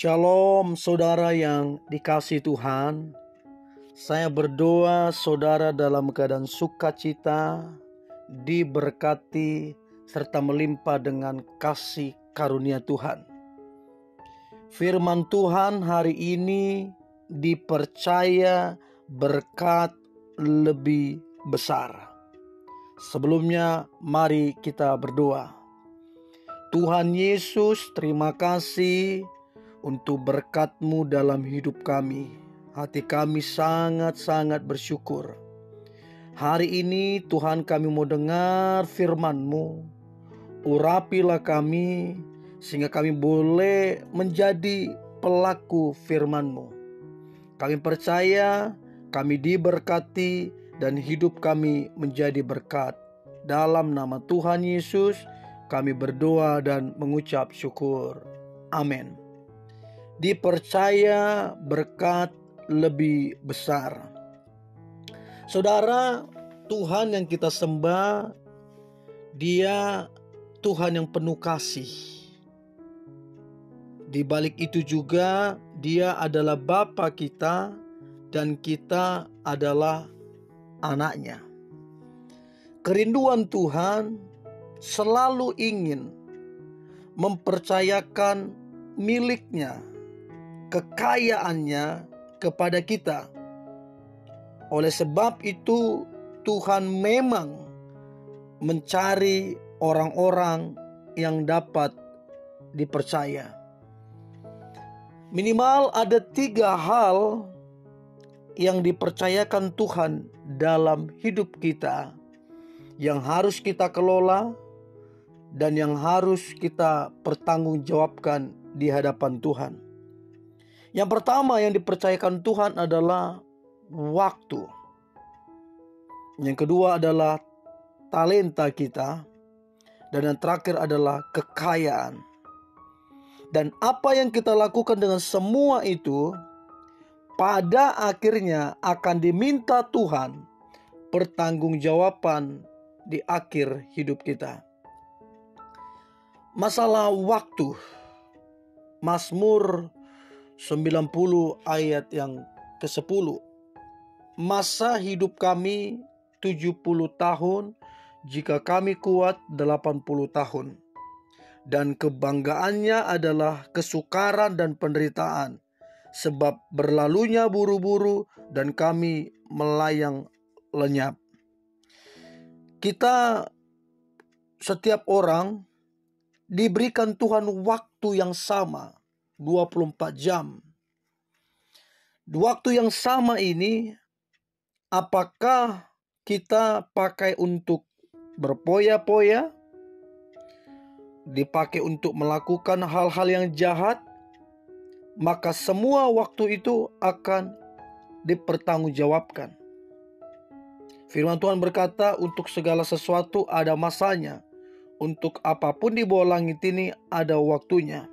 Shalom saudara yang dikasihi Tuhan. Saya berdoa saudara dalam keadaan sukacita, diberkati serta melimpah dengan kasih karunia Tuhan. Firman Tuhan hari ini dipercaya berkat lebih besar. Sebelumnya mari kita berdoa. Tuhan Yesus, terima kasih untuk berkat-Mu dalam hidup kami. Hati kami sangat-sangat bersyukur. Hari ini Tuhan, kami mau dengar firman-Mu. Urapilah kami sehingga kami boleh menjadi pelaku firman-Mu. Kami percaya kami diberkati dan hidup kami menjadi berkat. Dalam nama Tuhan Yesus kami berdoa dan mengucap syukur. Amin. Dipercaya berkat lebih besar. Saudara, Tuhan yang kita sembah, Dia Tuhan yang penuh kasih. Di balik itu juga Dia adalah Bapa kita dan kita adalah anak-Nya. Kerinduan Tuhan selalu ingin mempercayakan milik-Nya, kekayaannya kepada kita. Oleh sebab itu Tuhan memang mencari orang-orang yang dapat dipercaya. Minimal ada 3 hal yang dipercayakan Tuhan dalam hidup kita, yang harus kita kelola dan yang harus kita pertanggungjawabkan di hadapan Tuhan. Yang pertama yang dipercayakan Tuhan adalah waktu. Yang kedua adalah talenta kita. Dan yang terakhir adalah kekayaan. Dan apa yang kita lakukan dengan semua itu, pada akhirnya akan diminta Tuhan pertanggungjawaban di akhir hidup kita. Masalah waktu. Mazmur 90 ayat yang ke-10. Masa hidup kami 70 tahun, jika kami kuat 80 tahun. Dan kebanggaannya adalah kesukaran dan penderitaan, sebab berlalunya buru-buru dan kami melayang lenyap. Kita, setiap orang diberikan Tuhan waktu yang sama, 24 jam. Waktu yang sama ini, apakah kita pakai untuk berpoya-poya, dipakai untuk melakukan hal-hal yang jahat, maka semua waktu itu akan dipertanggungjawabkan. Firman Tuhan berkata, untuk segala sesuatu ada masanya, untuk apapun di bawah langit ini ada waktunya.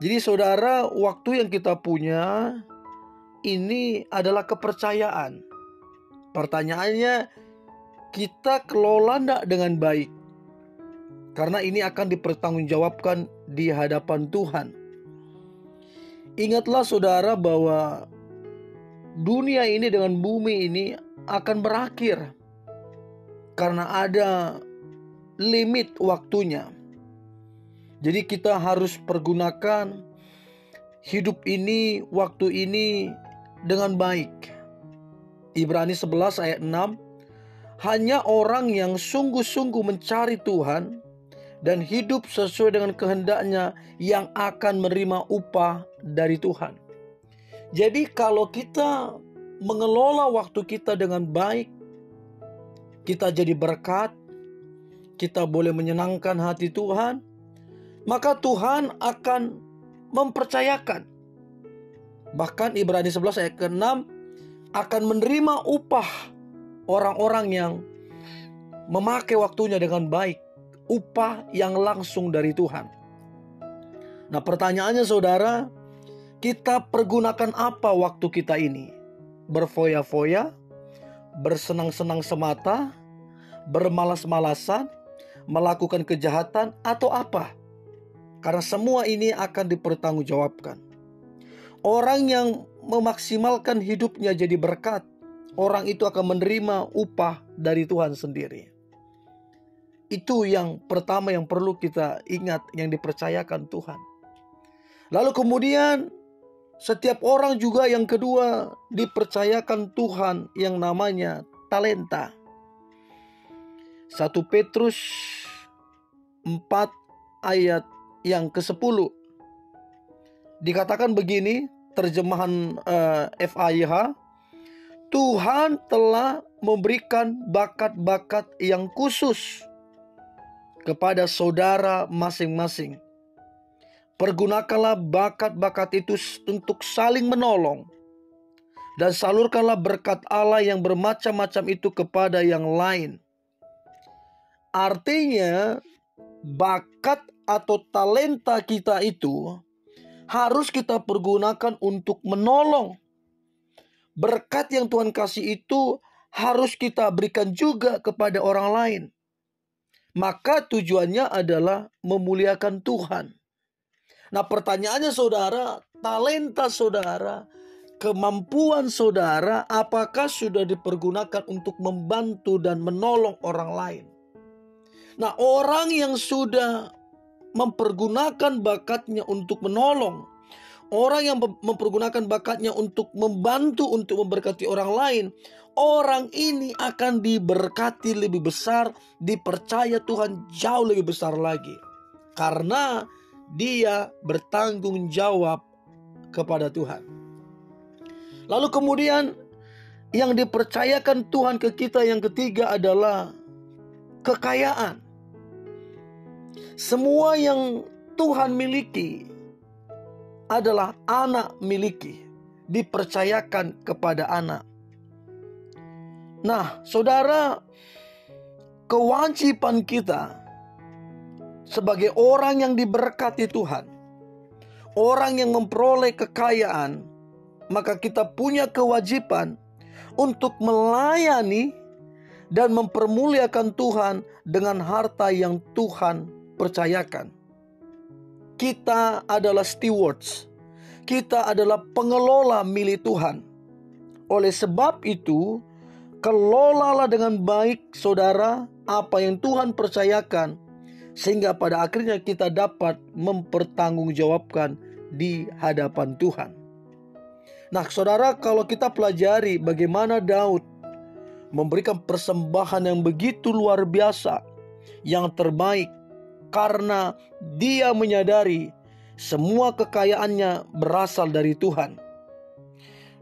Jadi saudara, waktu yang kita punya ini adalah kepercayaan. Pertanyaannya, kita kelola enggak dengan baik? Karena ini akan dipertanggungjawabkan di hadapan Tuhan. Ingatlah saudara bahwa dunia ini dengan bumi ini akan berakhir. Karena ada limit waktunya. Jadi kita harus pergunakan hidup ini, waktu ini dengan baik. Ibrani 11 ayat 6. Hanya orang yang sungguh-sungguh mencari Tuhan dan hidup sesuai dengan kehendak-Nya yang akan menerima upah dari Tuhan. Jadi kalau kita mengelola waktu kita dengan baik, kita jadi berkat, kita boleh menyenangkan hati Tuhan, maka Tuhan akan mempercayakan. Bahkan Ibrani 11 ayat ke-6 akan menerima upah orang-orang yang memakai waktunya dengan baik. Upah yang langsung dari Tuhan. Nah, pertanyaannya saudara, kita pergunakan apa waktu kita ini? Berfoya-foya, bersenang-senang semata, bermalas-malasan, melakukan kejahatan, atau apa? Karena semua ini akan dipertanggungjawabkan. Orang yang memaksimalkan hidupnya jadi berkat, orang itu akan menerima upah dari Tuhan sendiri. Itu yang pertama yang perlu kita ingat, yang dipercayakan Tuhan. Lalu kemudian setiap orang juga yang kedua dipercayakan Tuhan yang namanya talenta. 1 Petrus 4 ayat yang ke-10 dikatakan begini, terjemahan FAIH, Tuhan telah memberikan bakat-bakat yang khusus kepada saudara masing-masing. Pergunakanlah bakat-bakat itu untuk saling menolong, dan salurkanlah berkat Allah yang bermacam-macam itu kepada yang lain. Artinya, bakat atau talenta kita itu harus kita pergunakan untuk menolong. Berkat yang Tuhan kasih itu harus kita berikan juga kepada orang lain. Maka tujuannya adalah memuliakan Tuhan. Nah, pertanyaannya saudara, talenta saudara, kemampuan saudara, apakah sudah dipergunakan untuk membantu dan menolong orang lain? Nah, orang yang sudah mempergunakan bakatnya untuk menolong, orang yang mempergunakan bakatnya untuk membantu, untuk memberkati orang lain, orang ini akan diberkati lebih besar, dipercaya Tuhan jauh lebih besar lagi. Karena dia bertanggung jawab kepada Tuhan. Lalu kemudian yang dipercayakan Tuhan ke kita yang ketiga adalah kekayaan. Semua yang Tuhan miliki adalah anak miliki, dipercayakan kepada anak. Nah, saudara, kewajiban kita sebagai orang yang diberkati Tuhan, orang yang memperoleh kekayaan, maka kita punya kewajiban untuk melayani dan mempermuliakan Tuhan dengan harta yang Tuhan percayakan. Kita adalah stewards. Kita adalah pengelola milik Tuhan. Oleh sebab itu, kelolalah dengan baik saudara apa yang Tuhan percayakan, sehingga pada akhirnya kita dapat mempertanggungjawabkan di hadapan Tuhan. Nah saudara, kalau kita pelajari bagaimana Daud memberikan persembahan yang begitu luar biasa, yang terbaik, karena dia menyadari semua kekayaannya berasal dari Tuhan.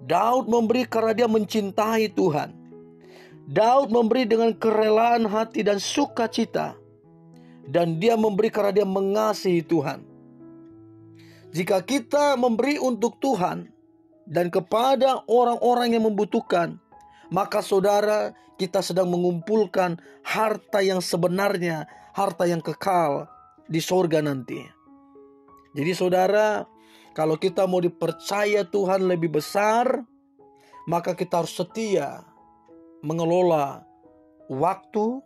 Daud memberi karena dia mencintai Tuhan. Daud memberi dengan kerelaan hati dan sukacita. Dan dia memberi karena dia mengasihi Tuhan. Jika kita memberi untuk Tuhan dan kepada orang-orang yang membutuhkan, maka saudara, kita sedang mengumpulkan harta yang sebenarnya, harta yang kekal di surga nanti. Jadi saudara, kalau kita mau dipercaya Tuhan lebih besar, maka kita harus setia mengelola waktu,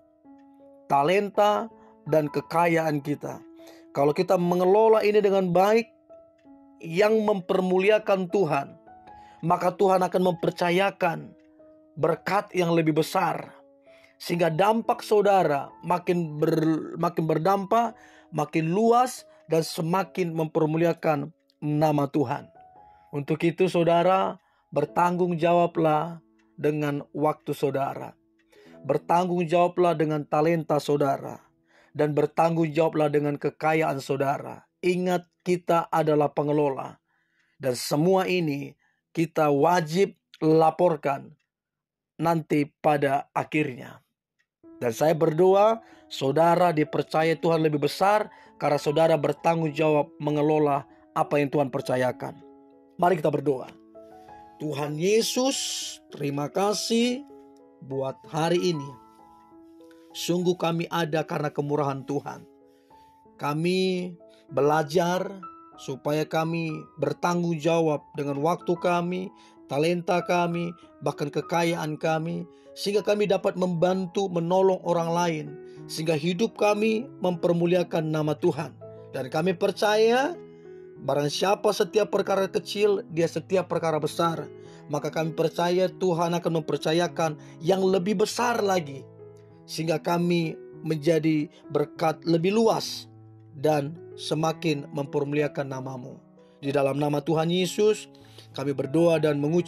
talenta, dan kekayaan kita. Kalau kita mengelola ini dengan baik, yang mempermuliakan Tuhan, maka Tuhan akan mempercayakan berkat yang lebih besar. Sehingga dampak saudara makin berdampak, makin luas, dan semakin mempermuliakan nama Tuhan. Untuk itu saudara, bertanggung jawablah dengan waktu saudara. Bertanggung jawablah dengan talenta saudara. Dan bertanggung jawablah dengan kekayaan saudara. Ingat, kita adalah pengelola. Dan semua ini kita wajib laporkan nanti pada akhirnya. Dan saya berdoa saudara dipercaya Tuhan lebih besar karena saudara bertanggung jawab mengelola apa yang Tuhan percayakan. Mari kita berdoa. Tuhan Yesus, terima kasih buat hari ini. Sungguh kami ada karena kemurahan Tuhan. Kami belajar supaya kami bertanggung jawab dengan waktu kami, talenta kami, bahkan kekayaan kami, sehingga kami dapat membantu menolong orang lain, sehingga hidup kami mempermuliakan nama Tuhan. Dan kami percaya barang siapa setiap perkara kecil, dia setiap perkara besar. Maka kami percaya Tuhan akan mempercayakan yang lebih besar lagi, sehingga kami menjadi berkat lebih luas dan semakin mempermuliakan nama-Mu. Di dalam nama Tuhan Yesus kami berdoa dan mengucap